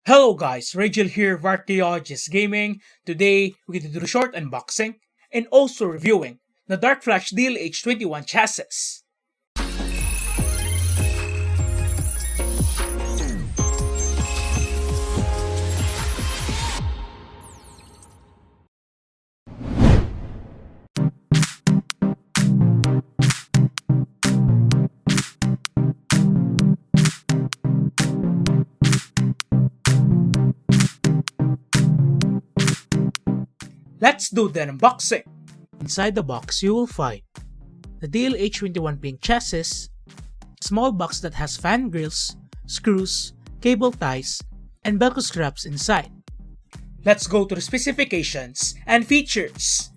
Hello guys, Rachel here of Archaeologist Gaming. Today, we're going to do a short unboxing and also reviewing the darkFlash DLH21 Chassis. Let's do the unboxing. Inside the box, you will find the DLH21 pink chassis, a small box that has fan grills, screws, cable ties, and Velcro straps inside. Let's go to the specifications and features.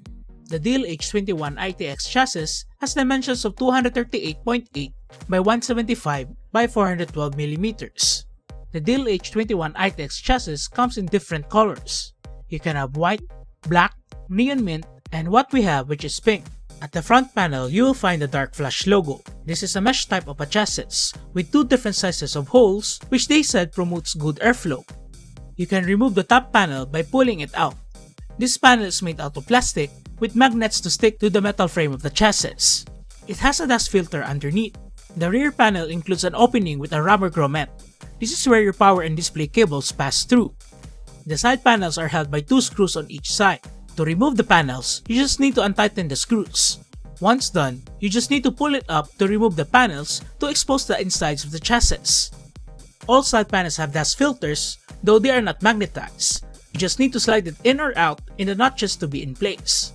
The DLH21 ITX chassis has dimensions of 238.8 by 175 by 412mm. The DLH21 ITX chassis comes in different colors. You can have white, black, neon mint, and what we have, which is pink. At the front panel, you will find the darkFlash logo. This is a mesh type of a chassis with two different sizes of holes, which they said promotes good airflow. You can remove the top panel by pulling it out. This panel is made out of plastic with magnets to stick to the metal frame of the chassis. It has a dust filter underneath. The rear panel includes an opening with a rubber grommet. This is where your power and display cables pass through. The side panels are held by two screws on each side. To remove the panels, you just need to untighten the screws. Once done, you just need to pull it up to remove the panels to expose the insides of the chassis. All side panels have dust filters, though they are not magnetized. You just need to slide it in or out in the notches to be in place.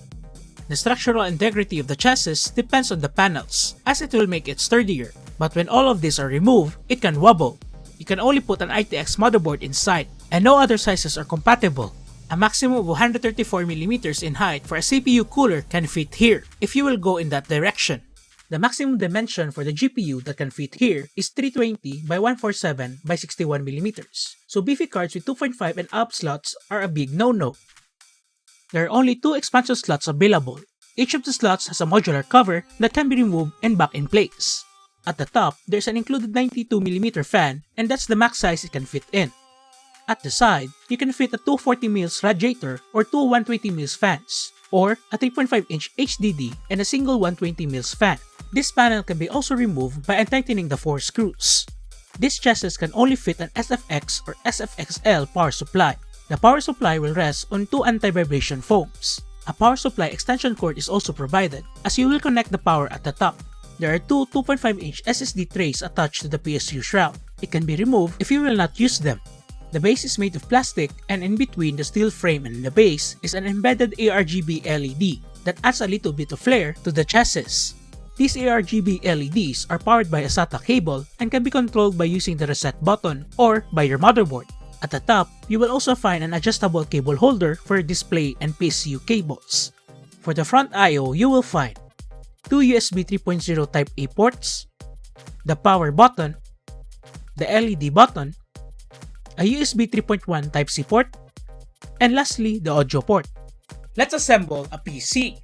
The structural integrity of the chassis depends on the panels, as it will make it sturdier. But when all of these are removed, it can wobble. You can only put an ITX motherboard inside, and no other sizes are compatible. A maximum of 134mm in height for a CPU cooler can fit here, if you will go in that direction. The maximum dimension for the GPU that can fit here is 320 by 147 by 61mm, so beefy cards with 2.5 and up slots are a big no-no. There are only two expansion slots available. Each of the slots has a modular cover that can be removed and back in place. At the top, there's an included 92mm fan, and that's the max size it can fit in. At the side, you can fit a 240mm radiator or two 120mm fans, or a 3.5-inch HDD and a single 120mm fan. This panel can be also removed by untightening the four screws. This chassis can only fit an SFX or SFXL power supply. The power supply will rest on two anti-vibration foams. A power supply extension cord is also provided, as you will connect the power at the top. There are two 2.5-inch SSD trays attached to the PSU shroud. It can be removed if you will not use them. The base is made of plastic, and in between the steel frame and the base is an embedded ARGB LED that adds a little bit of flair to the chassis. These ARGB LEDs are powered by a SATA cable and can be controlled by using the reset button or by your motherboard. At the top, you will also find an adjustable cable holder for display and PCU cables. For the front I/O, you will find two USB 3.0 Type A ports, the power button, the LED button, a USB 3.1 Type-C port, and lastly, the audio port. Let's assemble a PC.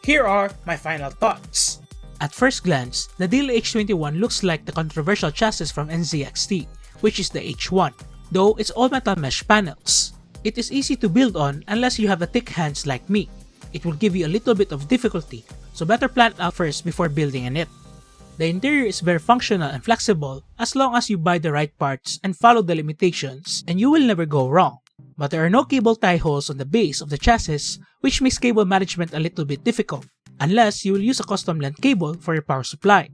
Here are my final thoughts. At first glance, the DLH21 looks like the controversial chassis from NZXT, which is the H1, though it's all metal mesh panels. It is easy to build on unless you have the thick hands like me. It will give you a little bit of difficulty, so better plan it out first before building in it. The interior is very functional and flexible as long as you buy the right parts and follow the limitations, and you will never go wrong. But there are no cable tie holes on the base of the chassis, which makes cable management a little bit difficult, unless you will use a custom length cable for your power supply.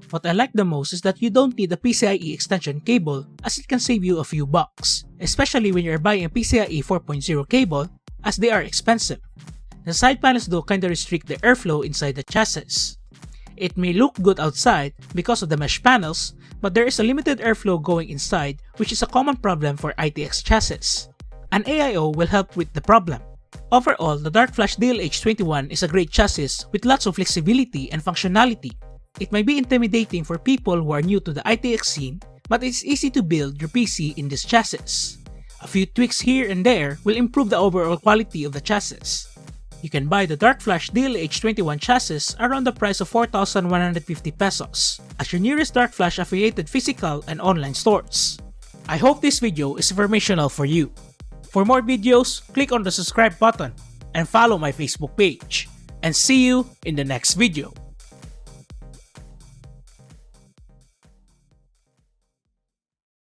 What I like the most is that you don't need a PCIe extension cable, as it can save you a few bucks, especially when you're buying a PCIe 4.0 cable, as they are expensive. The side panels though kinda restrict the airflow inside the chassis. It may look good outside because of the mesh panels, but there is a limited airflow going inside, which is a common problem for ITX chassis. An AIO will help with the problem. Overall, the darkFlash DLH21 is a great chassis with lots of flexibility and functionality. It may be intimidating for people who are new to the ITX scene, but it's easy to build your PC in this chassis. A few tweaks here and there will improve the overall quality of the chassis. You can buy the darkFlash DLH21 chassis around the price of 4,150 pesos at your nearest darkFlash affiliated physical and online stores. I hope this video is informational for you. For more videos, click on the subscribe button and follow my Facebook page. And see you in the next video.